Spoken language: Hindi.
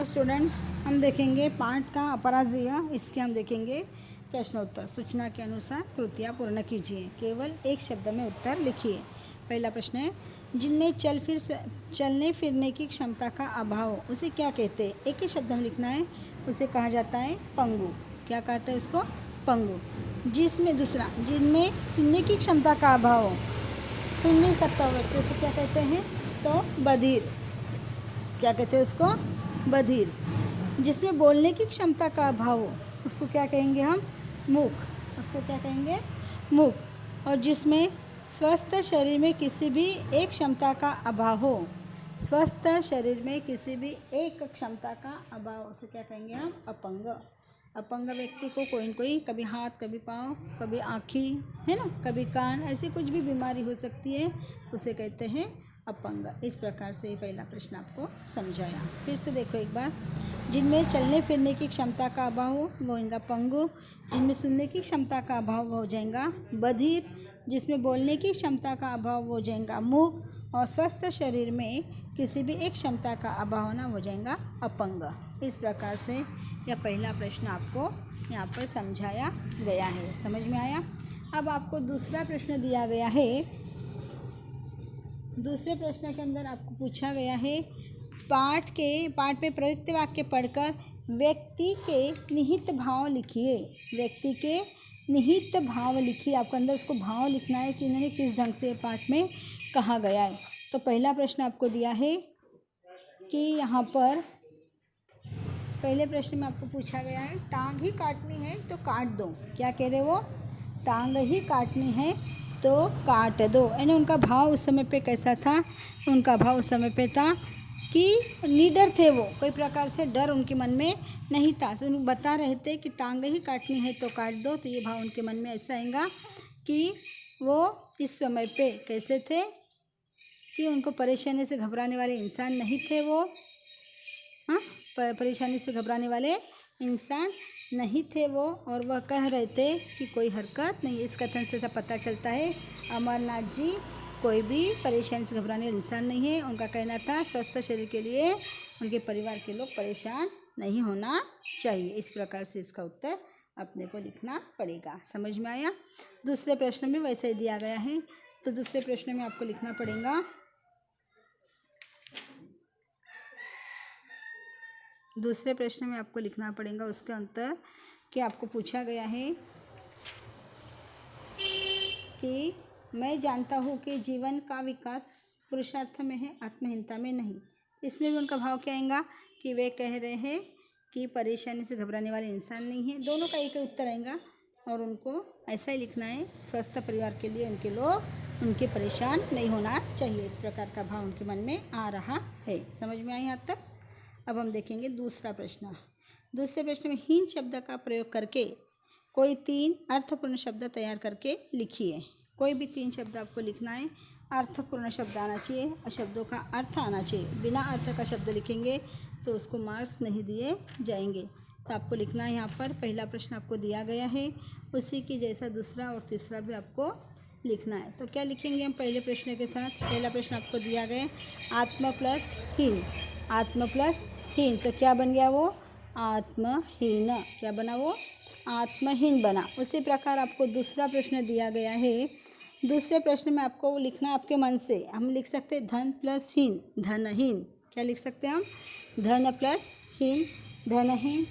स्टूडेंट्स, हम देखेंगे पाठ का अपराजीय। इसके हम देखेंगे प्रश्नोत्तर। सूचना के अनुसार कृतियाँ पूर्ण कीजिए, केवल एक शब्द में उत्तर लिखिए। पहला प्रश्न है, जिनमें चलने फिरने की क्षमता का अभाव हो उसे क्या कहते हैं? एक ही शब्द में लिखना है। उसे कहा जाता है पंगु। क्या कहते हैं उसको? पंगु। दूसरा, जिनमें सुनने की क्षमता का अभाव हो, सुन नहीं सकता व्यक्ति, उसे क्या कहते हैं? तो बधिर। क्या कहते हैं उसको? बधिर। जिसमें बोलने की क्षमता का अभाव हो उसको क्या कहेंगे हम? मूक। उसको क्या कहेंगे? मूक। और जिसमें स्वस्थ शरीर में किसी भी एक क्षमता का अभाव हो, स्वस्थ शरीर में किसी भी एक क्षमता का अभाव, उसे क्या कहेंगे हम? अपंग। अपंग व्यक्ति को कोई न कोई, कभी हाथ, कभी पाँव, कभी आँखी, है ना, कभी कान, ऐसी कुछ भी बीमारी हो सकती है, उसे कहते हैं अपंग। इस प्रकार से ये पहला प्रश्न आपको समझाया। फिर से देखो एक बार। जिनमें चलने फिरने की क्षमता का अभाव हो वो होगा पंगु। जिनमें सुनने की क्षमता का अभाव हो जाएगा बधिर। जिसमें बोलने की क्षमता का अभाव हो जाएगा मूक। और स्वस्थ शरीर में किसी भी एक क्षमता का अभाव ना हो जाएगा अपंग। इस प्रकार से यह पहला प्रश्न आपको यहाँ पर समझाया गया है। समझ में आया? अब आपको दूसरा प्रश्न दिया गया है। दूसरे प्रश्न के अंदर आपको पूछा गया है, पाठ में प्रयुक्त वाक्य पढ़कर व्यक्ति के निहित भाव लिखिए। व्यक्ति के निहित भाव लिखिए। आपको अंदर उसको भाव लिखना है कि इन्होंने किस ढंग से पाठ में कहा गया है। तो पहला प्रश्न आपको दिया है कि यहाँ पर पहले प्रश्न में आपको पूछा गया है, टांग ही काटनी है तो काट दो। क्या कह रहे वो? टांग ही काटनी है तो काट दो। यानी उनका भाव उस समय पे कैसा था? उनका भाव उस समय पे था कि निडर थे वो, कोई प्रकार से डर उनके मन में नहीं था। तो उनको बता रहे थे कि टांग ही काटनी है तो काट दो। तो ये भाव उनके मन में ऐसा आएगा कि वो इस समय पे कैसे थे कि उनको परेशानी से घबराने वाले इंसान नहीं थे वो। हाँ, परेशानी से घबराने वाले इंसान नहीं थे वो। और वह कह रहे थे कि कोई हरकत नहीं। इस कथन से ऐसा पता चलता है अमरनाथ जी कोई भी परेशानी से घबराने वाले इंसान नहीं है। उनका कहना था स्वस्थ शरीर के लिए उनके परिवार के लोग परेशान नहीं होना चाहिए। इस प्रकार से इसका उत्तर अपने को लिखना पड़ेगा। समझ में आया? दूसरे प्रश्न में वैसे ही दिया गया है। तो दूसरे प्रश्न में आपको लिखना पड़ेगा, दूसरे प्रश्न में आपको लिखना पड़ेगा उसका उत्तर कि आपको पूछा गया है कि मैं जानता हूँ कि जीवन का विकास पुरुषार्थ में है, आत्महीनता में नहीं। इसमें भी उनका भाव क्या आएगा कि वे कह रहे हैं कि परेशानी से घबराने वाले इंसान नहीं है। दोनों का एक ही उत्तर आएगा और उनको ऐसा ही लिखना है, स्वस्थ परिवार के लिए उनके लोग उनके परेशान नहीं होना चाहिए। इस प्रकार का भाव उनके मन में आ रहा है। समझ में आई यहाँ तक? अब हम देखेंगे दूसरा प्रश्न। दूसरे प्रश्न में हीन शब्द का प्रयोग करके कोई 3 अर्थपूर्ण शब्द तैयार करके लिखिए। कोई भी 3 शब्द आपको लिखना है। अर्थपूर्ण शब्द आना चाहिए और शब्दों का अर्थ आना चाहिए। बिना अर्थ का शब्द लिखेंगे तो उसको मार्क्स नहीं दिए जाएंगे। तो आपको लिखना है यहाँ पर। पहला प्रश्न आपको दिया गया है, उसी की जैसा दूसरा और तीसरा भी आपको लिखना है। तो क्या लिखेंगे हम पहले प्रश्न के साथ? पहला प्रश्न आपको दिया गया आत्म प्लस हीन। आत्म प्लस हीन तो क्या बन गया वो? आत्महीन। क्या बना वो? आत्महीन बना। उसी प्रकार आपको दूसरा प्रश्न दिया गया है। दूसरे प्रश्न में आपको लिखना आपके मन से। हम लिख सकते हैं धन प्लस हीन, धनहीन। क्या लिख सकते हैं हम? धन प्लस हीन, धनहीन।